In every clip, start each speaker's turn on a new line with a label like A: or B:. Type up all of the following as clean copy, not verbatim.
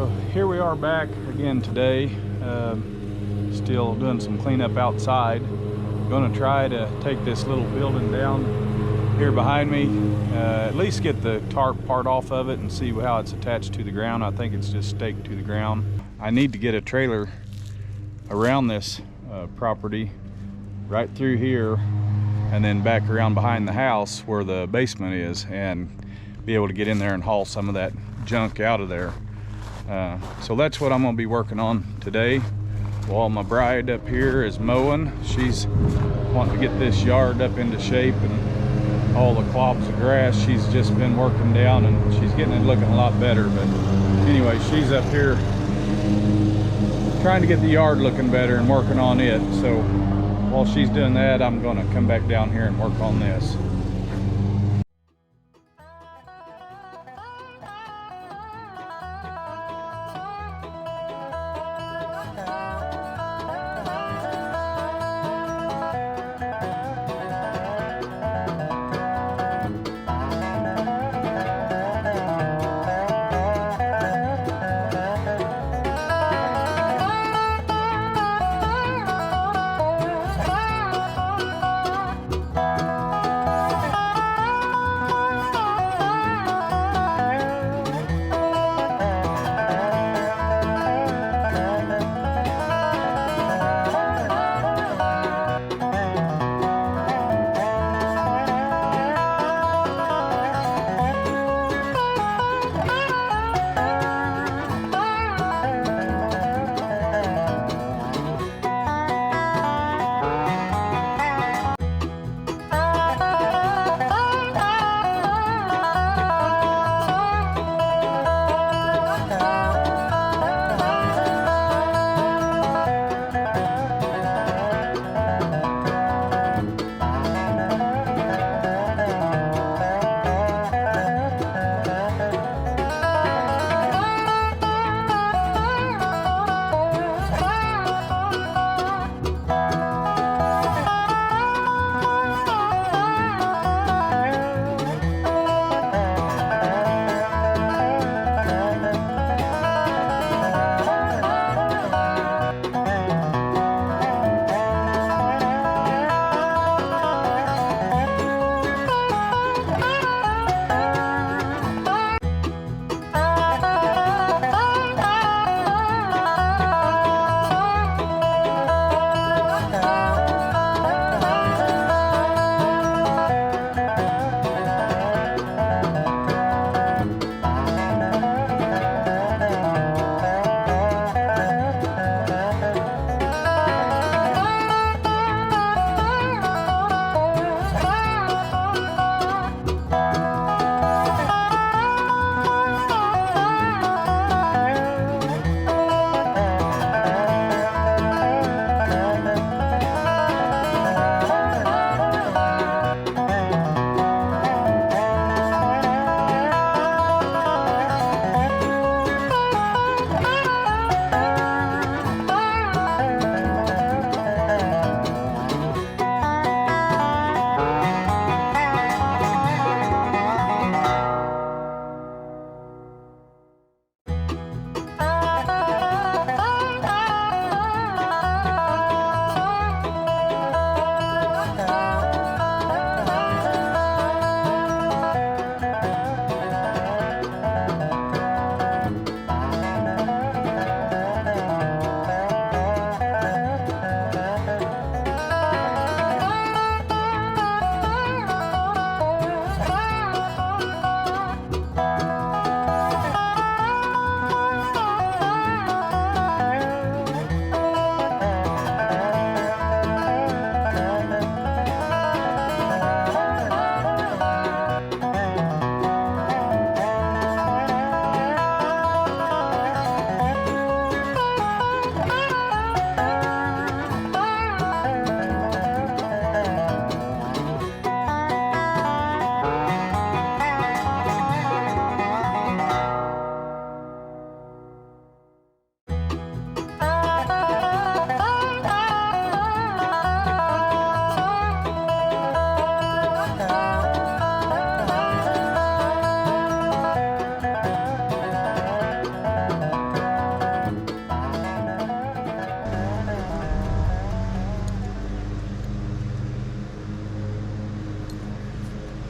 A: So here we are back again today, still doing some cleanup outside. Going to try to take this little building down here behind me, at least get the tarp part off of it and see how it's attached to the ground. I think it's just staked to the ground. I need to get a trailer around this property right through here and then back around behind the house where the basement is and be able to get in there and haul some of that junk out of there. So that's what I'm going to be working on today while my bride up here is mowing. She's wanting to get this yard up into shape and all the clops of grass she's just been working down, and she's getting it looking a lot better. But anyway, she's up here trying to get the yard looking better and working on it. So while she's doing that, I'm going to come back down here and work on this.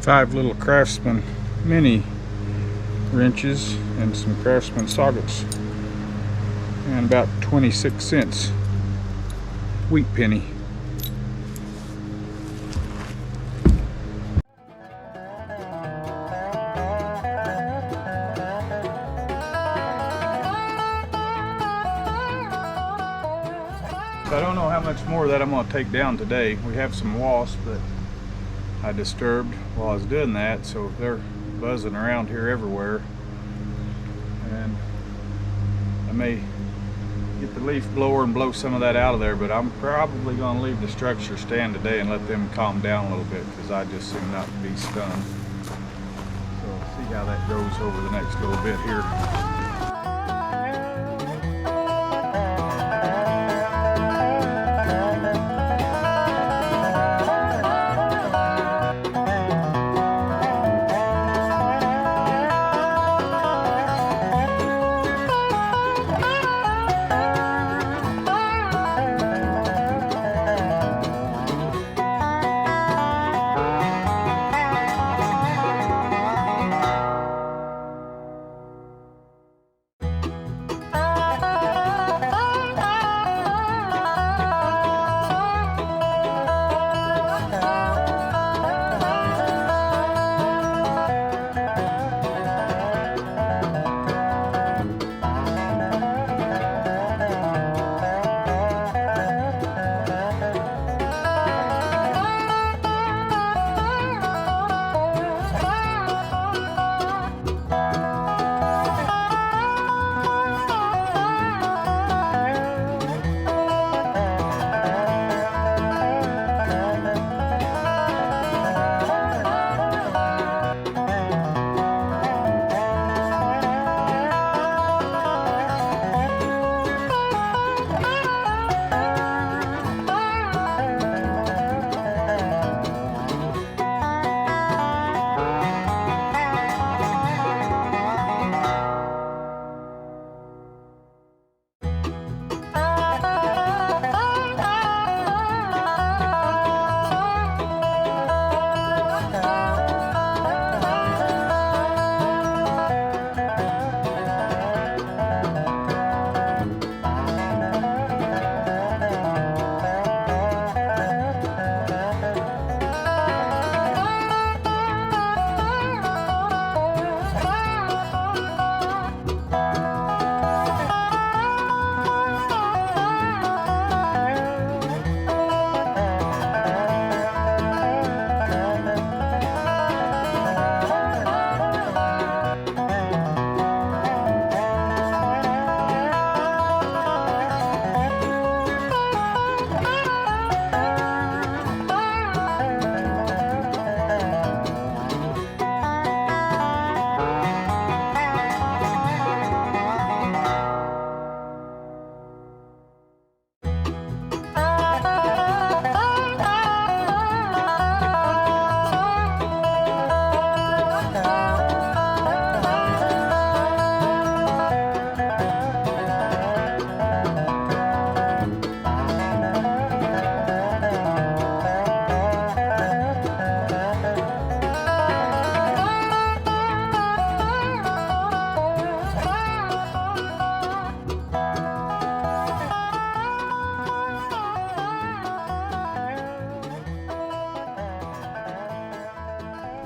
A: 5 little Craftsman mini wrenches and some Craftsman sockets, and about 26 cents wheat penny. So I don't know how much more that I'm going to take down today. We have some wasps that I disturbed while I was doing that, so they're buzzing around here everywhere. And I may get the leaf blower and blow some of that out of there, but I'm probably going to leave the structure stand today and let them calm down a little bit, because I just seem not to be stunned. So we'll see how that goes over the next little bit here.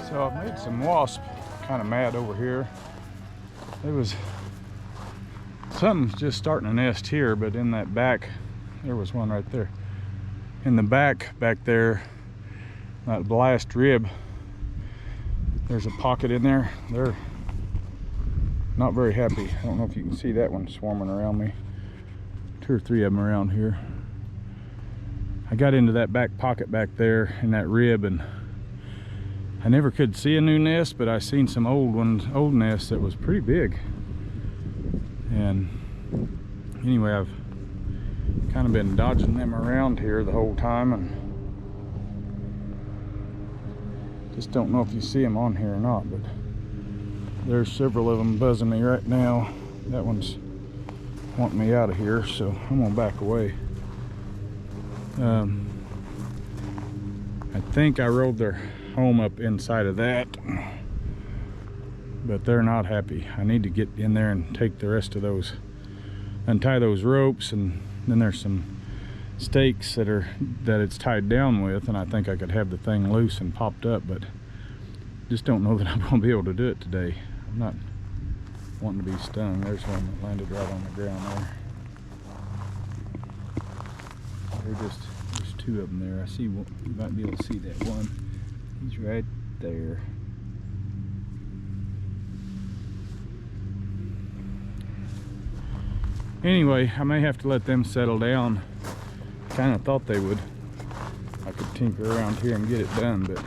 A: So I've made some wasps kind of mad over here. It was something's just starting to nest here, but in that back, there was one right there. In the back there, that last rib, there's a pocket in there. They're not very happy. I don't know if you can see that one swarming around me. 2 or 3 of them around here. I got into that back pocket back there in that rib, and I never could see a new nest, but I seen some old nests that was pretty big. And anyway, I've kind of been dodging them around here the whole time, and just don't know if you see them on here or not, but there's several of them buzzing me right now. That one's wanting me out of here, so I'm gonna back away. I think I rolled their home up inside of that, but they're not happy. I need to get in there and take the rest of those, untie those ropes, and then there's some stakes that it's tied down with, and I think I could have the thing loose and popped up, but just don't know that I'm going to be able to do it today. I'm not wanting to be stung. There's one that landed right on the ground there. There's two of them there. I see one. You might be able to see that one. He's right there. Anyway, I may have to let them settle down. Kind of thought they would. I could tinker around here and get it done, but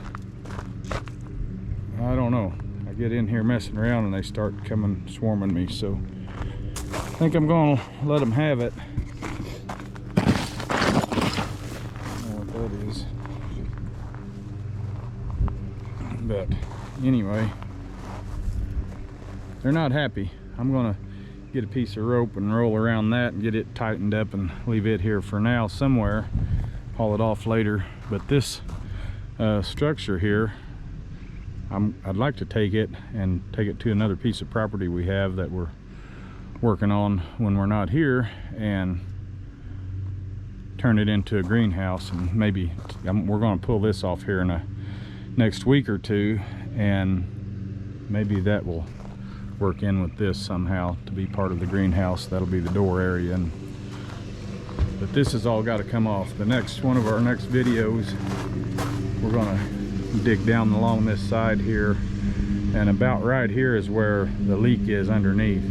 A: I don't know. I get in here messing around and they start coming swarming me, so I think I'm gonna let them have it. I don't know what that is, but anyway, they're not happy. I'm gonna get a piece of rope and roll around that and get it tightened up and leave it here for now somewhere, haul it off later. But this structure here, I'd like to take it to another piece of property we have that we're working on when we're not here, and turn it into a greenhouse. And maybe we're going to pull this off here in a next week or two, and maybe that will work in with this somehow to be part of the greenhouse. That'll be the door area. But this has all got to come off. One of our next videos, we're going to dig down along this side here, and about right here is where the leak is underneath,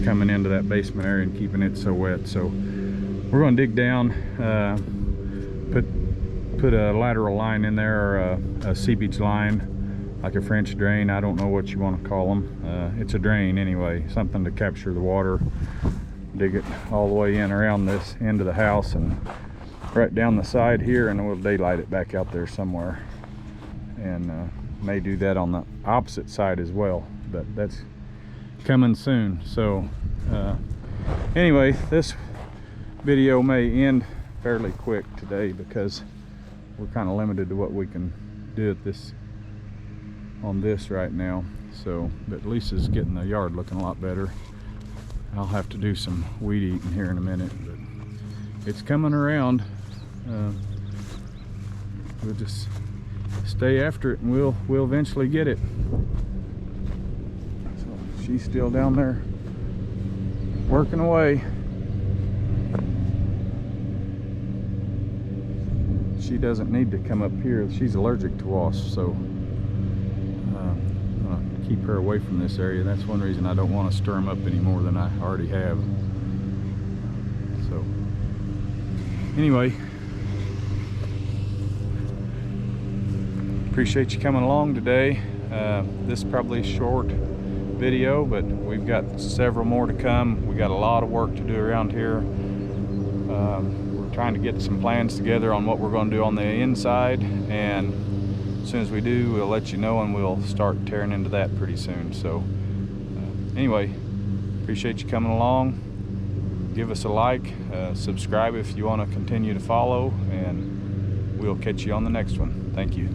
A: coming into that basement area and keeping it so wet. So we're going to dig down, put a lateral line in there, or a seepage line, like a French drain. I don't know what you want to call them. It's a drain anyway, something to capture the water. Dig it all the way in around this end of the house and right down the side here, and we'll daylight it back out there somewhere. And may do that on the opposite side as well, but that's coming soon. So anyway, this video may end fairly quick today because we're kind of limited to what we can do on this right now. So, but Lisa's getting the yard looking a lot better. I'll have to do some weed eating here in a minute, but it's coming around. We'll just stay after it, and we'll eventually get it. So she's still down there working away. She doesn't need to come up here. She's allergic to wasps, so I'm gonna keep her away from this area. That's one reason I don't want to stir them up any more than I already have. So anyway, appreciate you coming along today. This is probably a short video, but we've got several more to come. We got a lot of work to do around here. We're trying to get some plans together on what we're going to do on the inside, and as soon as we do, we'll let you know, and we'll start tearing into that pretty soon. So anyway, appreciate you coming along. Give us a like, subscribe if you want to continue to follow, and we'll catch you on the next one. Thank you.